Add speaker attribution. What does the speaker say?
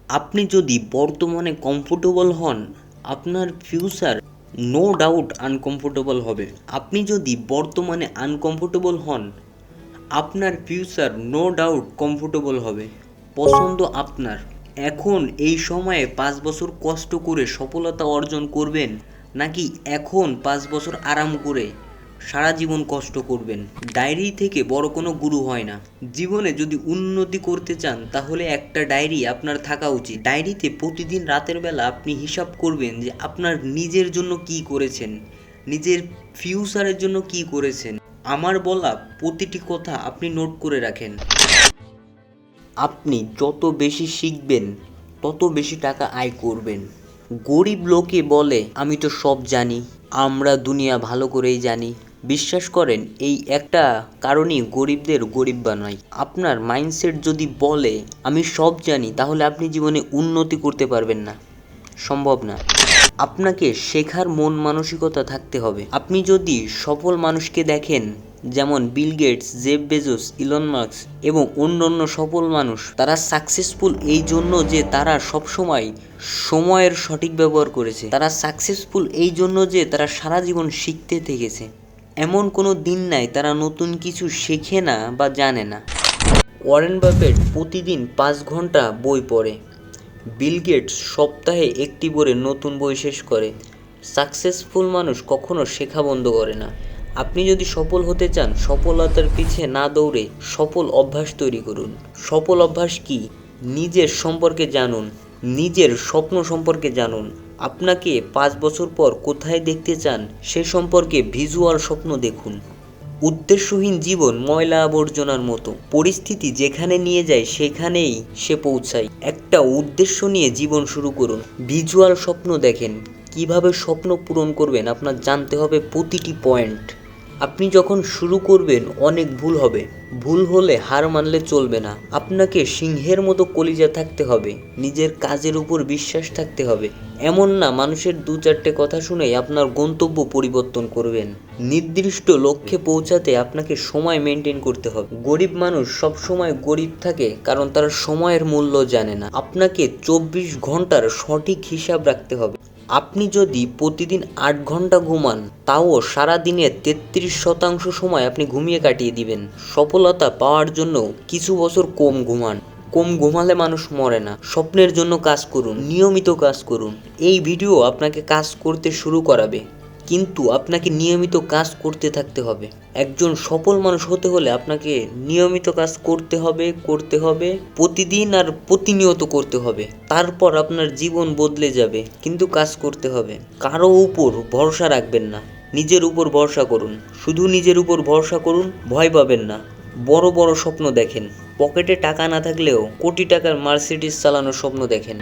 Speaker 1: আপনি যদি বর্তমানে কমফোর্টেবল হন, আপনার ফিউচার নো ডাউট আনকমফোর্টেবল হবে। আপনি যদি বর্তমানে আনকমফোর্টেবল হন, আপনার ফিউচার নো ডাউট কমফোর্টেবল হবে। পছন্দ আপনার। এখন এই সময়ে 5 বছর কষ্ট করে সফলতা অর্জন করবেন, নাকি এখন 5 বছর আরাম করে সারা জীবন কষ্ট করবেন? ডায়েরি থেকে বড় কোনো গুরু হয় না। জীবনে যদি উন্নতি করতে চান, তাহলে একটা ডায়েরি আপনার থাকা উচিত। ডায়েরিতে প্রতিদিন রাতের বেলা আপনি হিসাব করবেন যে আপনার নিজের জন্য কি করেছেন, নিজের ফিউচারের জন্য কি করেছেন। আমার বলা প্রতিটি কথা আপনি নোট করে রাখেন। আপনি যত বেশি শিখবেন, তত বেশি টাকা আয় করবেন। গরিব লোকে বলে, আমি তো সব জানি, আমরা দুনিয়া ভালো করেই জানি। বিশ্বাস করেন, এই একটা কারণেই গরিবদের গরিব বানায়। আপনার মাইন্ডসেট যদি বলে আমি সব জানি, তাহলে আপনি জীবনে উন্নতি করতে পারবেন না, সম্ভব না। আপনাকে শেখার মন মানসিকতা থাকতে হবে। আপনি যদি সফল মানুষকে দেখেন, যেমন Bill Gates, Jeff Bezos, Elon Musk এবং অন্যান্য সফল মানুষ, তারা সাকসেসফুল এই জন্য যে তারা সবসময় সময়ের সঠিক ব্যবহার করেছে। তারা সাকসেসফুল এই জন্য যে তারা সারা জীবন শিখতে থেকেছে। এমন কোনো দিন নাই তারা নতুন কিছু শেখে না বা জানে না। ওয়ারেন বাফেট প্রতিদিন 5 ঘন্টা বই পড়ে। বিল গেটস সপ্তাহে একটি করে নতুন বই শেষ করে। সাকসেসফুল মানুষ কখনো শেখা বন্ধ করে না। আপনি যদি সফল হতে চান, সফলতার পিছে না দৌড়ে সফল অভ্যাস তৈরি করুন। সফল অভ্যাস কি? নিজের সম্পর্কে জানুন, নিজের স্বপ্ন সম্পর্কে জানুন। আপনাকে 5 বছর পর কোথায় দেখতে চান সে সম্পর্কে ভিজুয়াল স্বপ্ন দেখুন। উদ্দেশ্যহীন জীবন ময়লা আবর্জনার মতো, পরিস্থিতি যেখানে নিয়ে যায় সেখানেই সে পৌঁছায়। একটা উদ্দেশ্য নিয়ে জীবন শুরু করুন। ভিজুয়াল স্বপ্ন দেখেন। কিভাবে স্বপ্ন পূরণ করবেন আপনার জানতে হবে প্রতিটি পয়েন্ট। আপনি যখন শুরু করবেন অনেক ভুল হবে, ভুল হলে হার মানলে চলবে না। আপনাকে সিংহের মতো কলিজা থাকতে হবে, নিজের কাজের উপর বিশ্বাস থাকতে হবে। এমন না মানুষের 2-4টে কথা শুনেই আপনার গন্তব্য পরিবর্তন করবেন। নির্দিষ্ট লক্ষ্যে পৌঁছাতে আপনাকে সময় মেনটেন করতে হবে। গরিব মানুষ সব সময় গরিব থাকে কারণ তারা সময়ের মূল্য জানে না। আপনাকে 24 ঘন্টার সঠিক হিসাব রাখতে হবে। আপনি যদি প্রতিদিন 8 ঘন্টা ঘুমান, তাও সারা দিনের 33% সময় আপনি ঘুমিয়ে কাটিয়ে দিবেন। সফলতা পাওয়ার জন্য কিছু বছর কম ঘুমান। কম ঘুমালে মানুষ মরে না। স্বপ্নের জন্য কাজ করুন, নিয়মিত কাজ করুন। এই ভিডিও আপনাকে কাজ করতে শুরু করাবে, কিন্তু আপনাকে নিয়মিত কাজ করতে থাকতে হবে। একজন সফল মানুষ হতে হলে আপনাকে নিয়মিত কাজ করতে হবে প্রতিদিন আর প্রতিনিয়ত করতে হবে। তারপর আপনার জীবন বদলে যাবে, কিন্তু কাজ করতে হবে। কারো উপর ভরসা রাখবেন না, নিজের উপর ভরসা করুন। শুধু নিজের উপর ভরসা করুন, ভয় পাবেন না। বড় বড় স্বপ্ন দেখেন। পকেটে টাকা না থাকলেও কোটি টাকার মার্সিডিজ চালানোর স্বপ্ন দেখেন।